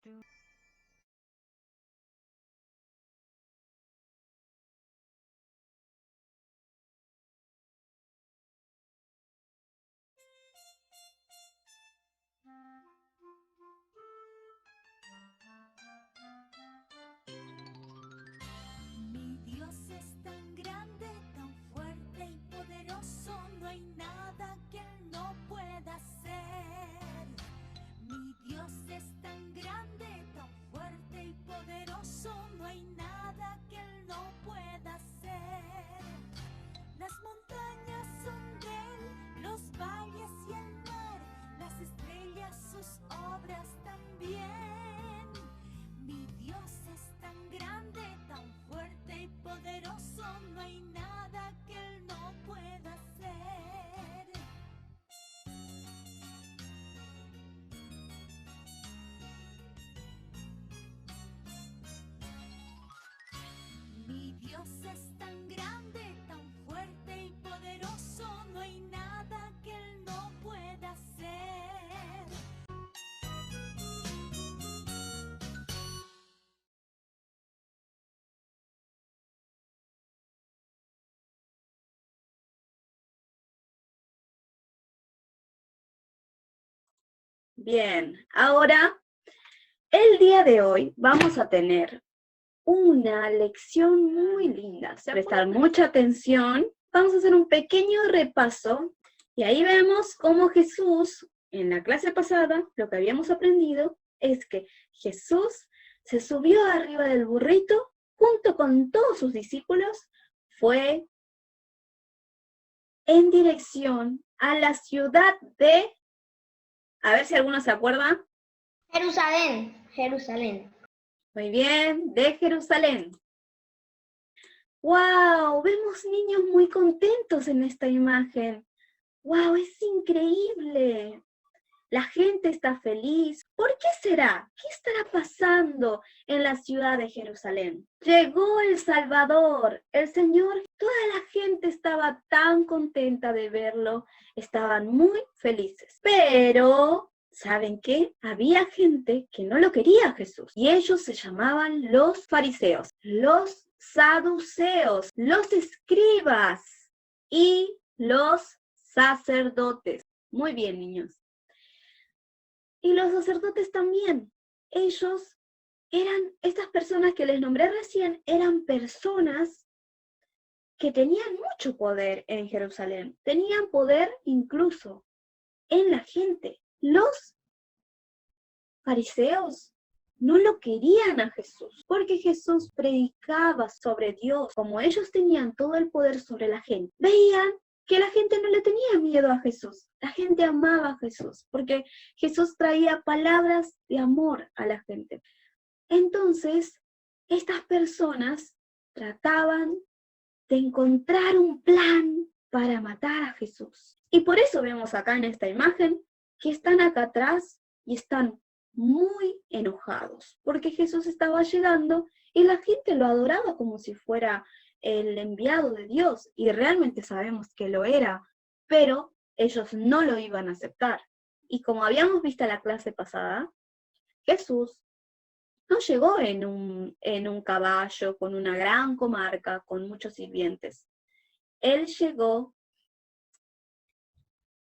Mi Dios es tan grande, tan fuerte y poderoso, no hay nada que Él no pueda hacer. Mi Dios es tan grande, tan fuerte y poderoso, no hay nada que Él no pueda hacer. Las montañas son de Él, los valles y el mar, las estrellas sus obras también. Mi Dios es tan grande, tan fuerte y poderoso, no hay nada que Él no pueda hacer. Mi Dios es tan grande, tan fuerte y poderoso, no hay nada que Él no pueda hacer. Bien, ahora, el día de hoy vamos a tener una lección muy linda. Prestar mucha atención. Vamos a hacer un pequeño repaso y ahí vemos cómo Jesús, en la clase pasada, lo que habíamos aprendido es que Jesús se subió arriba del burrito junto con todos sus discípulos, fue en dirección a la ciudad de, a ver si alguno se acuerda. Jerusalén, Jerusalén. Muy bien, de Jerusalén. ¡Wow! Vemos niños muy contentos en esta imagen. ¡Wow! Es increíble. La gente está feliz. ¿Por qué será? ¿Qué estará pasando en la ciudad de Jerusalén? Llegó el Salvador, el Señor. Toda la gente estaba tan contenta de verlo. Estaban muy felices. Pero, ¿saben qué? Había gente que no lo quería a Jesús. Y ellos se llamaban los fariseos, los saduceos, los escribas y los sacerdotes. Muy bien, niños. Y los sacerdotes también. Ellos eran, estas personas que les nombré recién, eran personas que tenían mucho poder en Jerusalén. Tenían poder incluso en la gente. Los fariseos no lo querían a Jesús, porque Jesús predicaba sobre Dios. Como ellos tenían todo el poder sobre la gente, veían que la gente no le tenía miedo a Jesús. La gente amaba a Jesús, porque Jesús traía palabras de amor a la gente. Entonces, estas personas trataban de encontrar un plan para matar a Jesús. Y por eso vemos acá en esta imagen que están acá atrás y están muy enojados, porque Jesús estaba llegando y la gente lo adoraba como si fuera el enviado de Dios, y realmente sabemos que lo era, pero ellos no lo iban a aceptar. Y como habíamos visto en la clase pasada, Jesús no llegó en un caballo con una gran comarca, con muchos sirvientes. Él llegó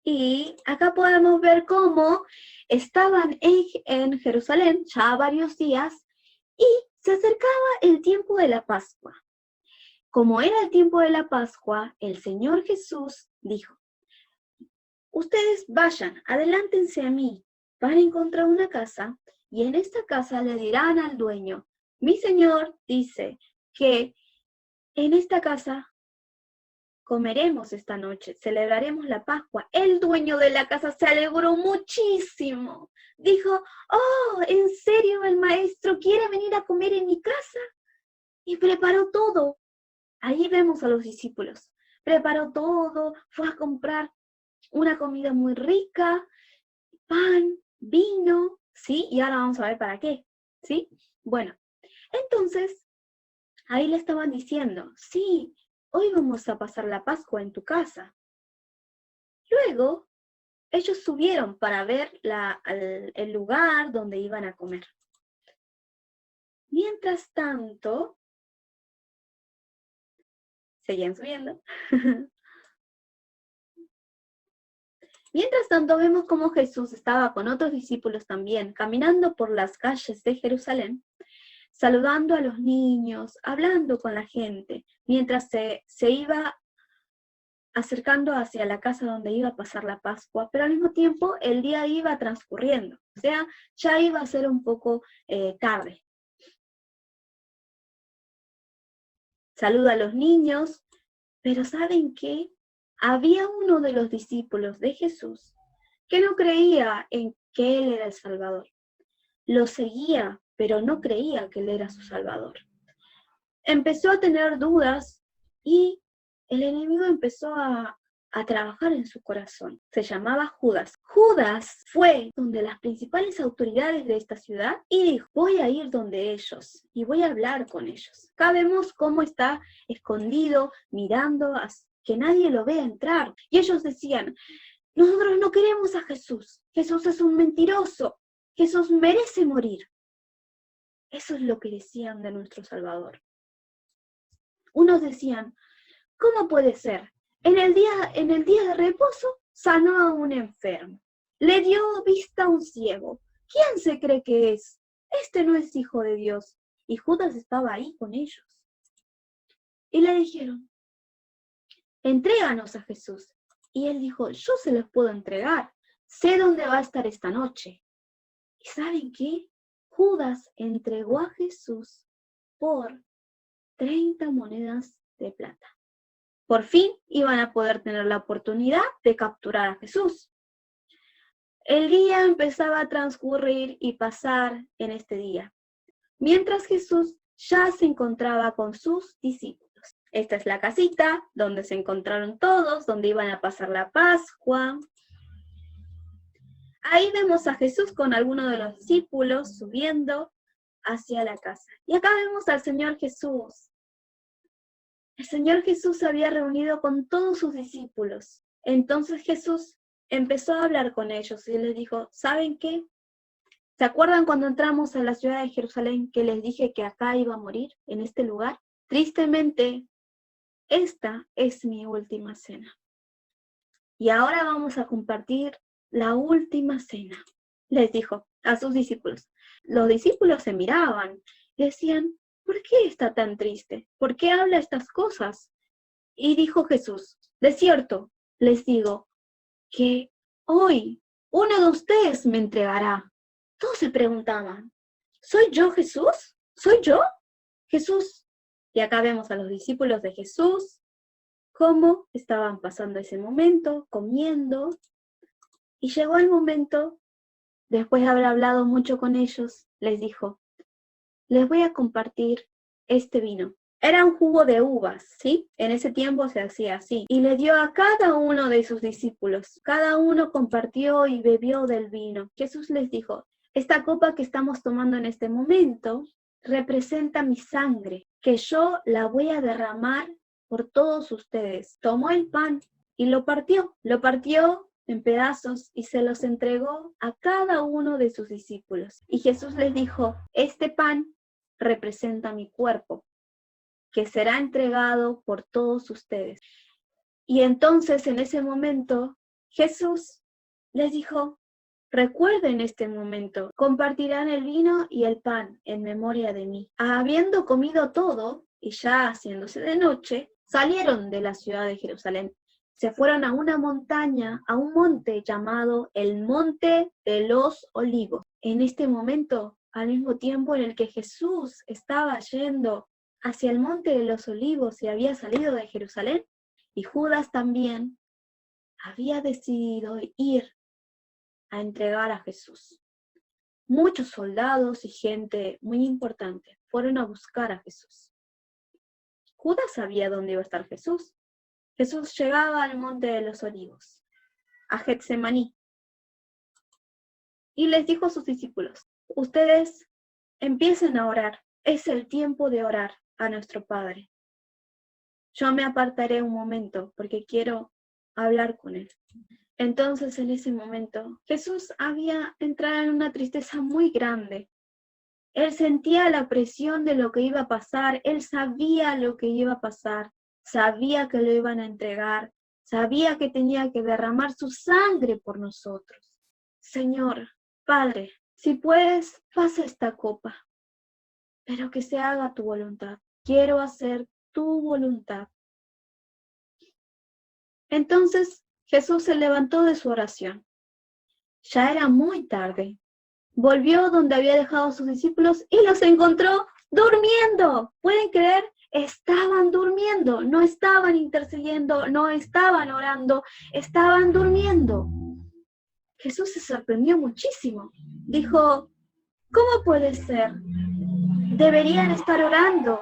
y acá podemos ver cómo estaban en Jerusalén ya varios días y se acercaba el tiempo de la Pascua. Como era el tiempo de la Pascua, el Señor Jesús dijo: ustedes vayan, adelántense a mí, van a encontrar una casa y en esta casa le dirán al dueño: mi Señor dice que en esta casa comeremos esta noche, celebraremos la Pascua. El dueño de la casa se alegró muchísimo. Dijo: oh, ¿en serio el maestro quiere venir a comer en mi casa? Y preparó todo. Ahí vemos a los discípulos. Preparó todo, fue a comprar una comida muy rica, pan, vino, ¿sí? Y ahora vamos a ver para qué, ¿sí? Bueno, entonces, ahí le estaban diciendo: sí, hoy vamos a pasar la Pascua en tu casa. Luego, ellos subieron para ver el lugar donde iban a comer. Mientras tanto, seguían subiendo. Mientras tanto, vemos cómo Jesús estaba con otros discípulos también, caminando por las calles de Jerusalén, saludando a los niños, hablando con la gente, mientras se iba acercando hacia la casa donde iba a pasar la Pascua, pero al mismo tiempo el día iba transcurriendo, o sea, ya iba a ser un poco tarde. Saluda a los niños, pero ¿saben qué? Había uno de los discípulos de Jesús que no creía en que Él era el Salvador. Lo seguía, pero no creía que Él era su Salvador. Empezó a tener dudas y el enemigo empezó a trabajar en su corazón. Se llamaba Judas. Judas fue donde las principales autoridades de esta ciudad y dijo, voy a ir donde ellos y voy a hablar con ellos. Acá vemos cómo está escondido, mirando a que nadie lo vea entrar. Y ellos decían, nosotros no queremos a Jesús. Jesús es un mentiroso. Jesús merece morir. Eso es lo que decían de nuestro Salvador. Unos decían, ¿cómo puede ser? En el día de reposo sanó a un enfermo. Le dio vista a un ciego. ¿Quién se cree que es? Este no es hijo de Dios. Y Judas estaba ahí con ellos. Y le dijeron, entréganos a Jesús. Y él dijo, yo se los puedo entregar. Sé dónde va a estar esta noche. ¿Y saben qué? Judas entregó a Jesús por 30 monedas de plata. Por fin iban a poder tener la oportunidad de capturar a Jesús. El día empezaba a transcurrir y pasar en este día, mientras Jesús ya se encontraba con sus discípulos. Esta es la casita donde se encontraron todos, donde iban a pasar la Pascua. Ahí vemos a Jesús con algunos de los discípulos subiendo hacia la casa. Y acá vemos al Señor Jesús. El Señor Jesús se había reunido con todos sus discípulos. Entonces Jesús empezó a hablar con ellos y les dijo, ¿saben qué? ¿Se acuerdan cuando entramos a la ciudad de Jerusalén que les dije que acá iba a morir, en este lugar? Tristemente, esta es mi última cena. Y ahora vamos a compartir la última cena, les dijo a sus discípulos. Los discípulos se miraban y decían, ¿por qué está tan triste? ¿Por qué habla estas cosas? Y dijo Jesús, de cierto, les digo, que hoy uno de ustedes me entregará. Todos se preguntaban, ¿soy yo Jesús? ¿Soy yo Jesús? Y acá vemos a los discípulos de Jesús, cómo estaban pasando ese momento, comiendo. Y llegó el momento, después de haber hablado mucho con ellos, les dijo, les voy a compartir este vino. Era un jugo de uvas, ¿sí? En ese tiempo se hacía así. Y le dio a cada uno de sus discípulos. Cada uno compartió y bebió del vino. Jesús les dijo, esta copa que estamos tomando en este momento representa mi sangre, que yo la voy a derramar por todos ustedes. Tomó el pan y lo partió en pedazos y se los entregó a cada uno de sus discípulos. Y Jesús les dijo, este pan representa mi cuerpo, que será entregado por todos ustedes. Y entonces en ese momento Jesús les dijo, recuerden este momento, compartirán el vino y el pan en memoria de mí. Habiendo comido todo y ya haciéndose de noche, salieron de la ciudad de Jerusalén. Se fueron a una montaña, a un monte llamado el Monte de los Olivos. En este momento, al mismo tiempo en el que Jesús estaba yendo hacia el Monte de los Olivos y había salido de Jerusalén, y Judas también había decidido ir a entregar a Jesús. Muchos soldados y gente muy importante fueron a buscar a Jesús. Judas sabía dónde iba a estar Jesús. Jesús llegaba al Monte de los Olivos, a Getsemaní, y les dijo a sus discípulos, ustedes empiecen a orar, es el tiempo de orar a nuestro Padre. Yo me apartaré un momento porque quiero hablar con Él. Entonces en ese momento Jesús había entrado en una tristeza muy grande Él sentía la presión de lo que iba a pasar, él sabía lo que iba a pasar, sabía que lo iban a entregar, sabía que tenía que derramar su sangre por nosotros. Señor, Padre, si puedes, pasa esta copa, pero que se haga tu voluntad. Quiero hacer tu voluntad. Entonces Jesús se levantó de su oración. Ya era muy tarde. Volvió donde había dejado a sus discípulos y los encontró durmiendo. ¿Pueden creer? Estaban durmiendo, no estaban intercediendo, no estaban orando, estaban durmiendo. Jesús se sorprendió muchísimo. Dijo, ¿cómo puede ser? Deberían estar orando,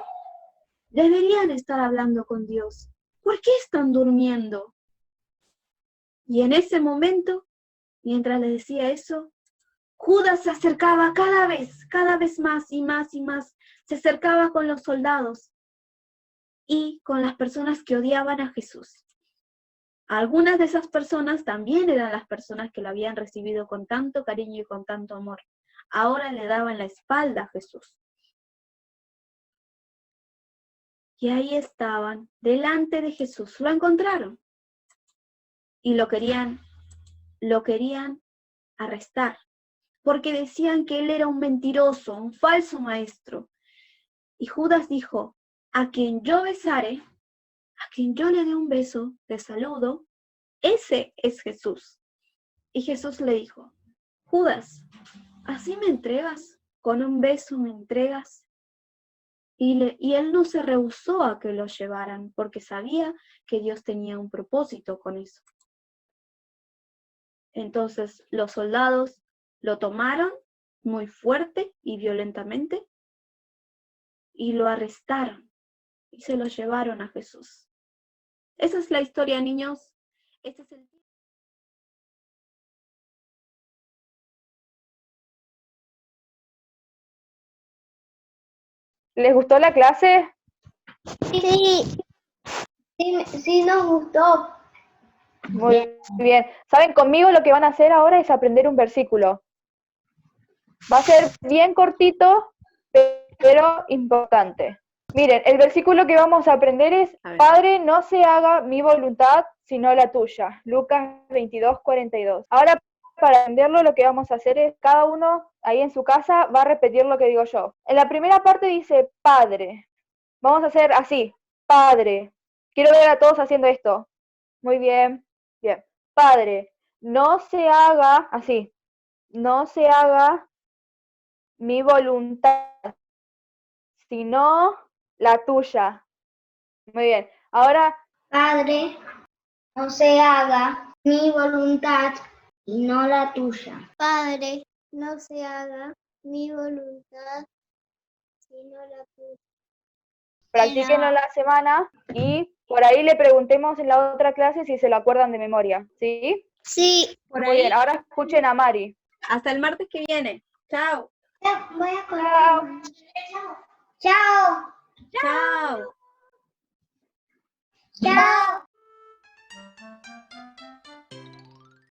deberían estar hablando con Dios. ¿Por qué están durmiendo? Y en ese momento, mientras le decía eso, Judas se acercaba cada vez más y más y más. Se acercaba con los soldados y con las personas que odiaban a Jesús. Algunas de esas personas también eran las personas que lo habían recibido con tanto cariño y con tanto amor. Ahora le daban la espalda a Jesús. Y ahí estaban, delante de Jesús. Lo encontraron y lo querían arrestar, porque decían que él era un mentiroso, un falso maestro. Y Judas dijo, a quien yo besare, a quien yo le dé un beso de saludo, ese es Jesús. Y Jesús le dijo, Judas, ¿así me entregas? ¿Con un beso me entregas? Y él no se rehusó a que lo llevaran, porque sabía que Dios tenía un propósito con eso. Entonces los soldados lo tomaron muy fuerte y violentamente y lo arrestaron y se lo llevaron a Jesús. Esa es la historia, niños. Este es el... ¿Les gustó la clase? Sí, nos gustó. Muy bien. ¿Saben? Conmigo lo que van a hacer ahora es aprender un versículo. Va a ser bien cortito, pero importante. Miren, el versículo que vamos a aprender es, Padre, no se haga mi voluntad, sino la tuya. Lucas 22:42. Ahora, para aprenderlo, lo que vamos a hacer es, cada uno ahí en su casa va a repetir lo que digo yo. En la primera parte dice, Padre. Vamos a hacer así, Padre. Quiero ver a todos haciendo esto. Muy bien, bien. Padre, no se haga, así, no se haga mi voluntad, sino la tuya. Muy bien. Ahora, Padre, no se haga mi voluntad y no la tuya. Padre, no se haga mi voluntad, sino la tuya. practíquenlo en la semana y por ahí le preguntemos en la otra clase si se lo acuerdan de memoria, ¿sí? Sí. Muy bien, ahora escuchen a Mari. Hasta el martes que viene. Chao. Voy a Chao. Chao. Chao. Chao.